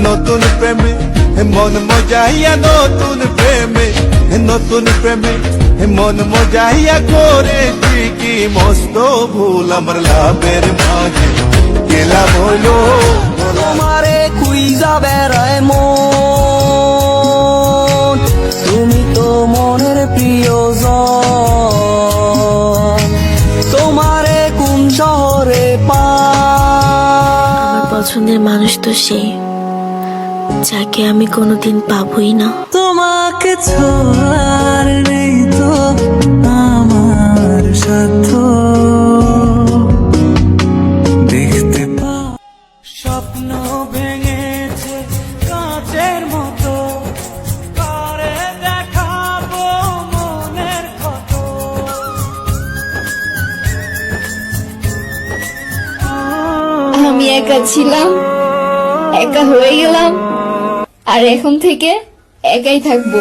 নতুন প্রেমে মন মজাইয়া, নতুন প্রেমে নতুন প্রেমে মন মজাইয়া করেছি কি মস্ত ভুল আমার লাভের মাঝে গেলাম হলো। তোমারে খুইজা বেড়ায় মন, তুমি তো মনের প্রিয়জন, তোমারে কোন শহরে আমার পছন্দের মানুষ তো সেই, যাকে আমি কোনোদিন পাবোই না। তোমাকে ছোঁয়ার নেই তো আমার সাধ্য, দেখতে পা স্বপ্ন ভেঙেছে কাঁচের মতো, করে দেখাবো মনের ক্ষত। আমি একা ছিলাম, একা হয়ে গেলাম, আর এখন থেকে একাই থাকবো।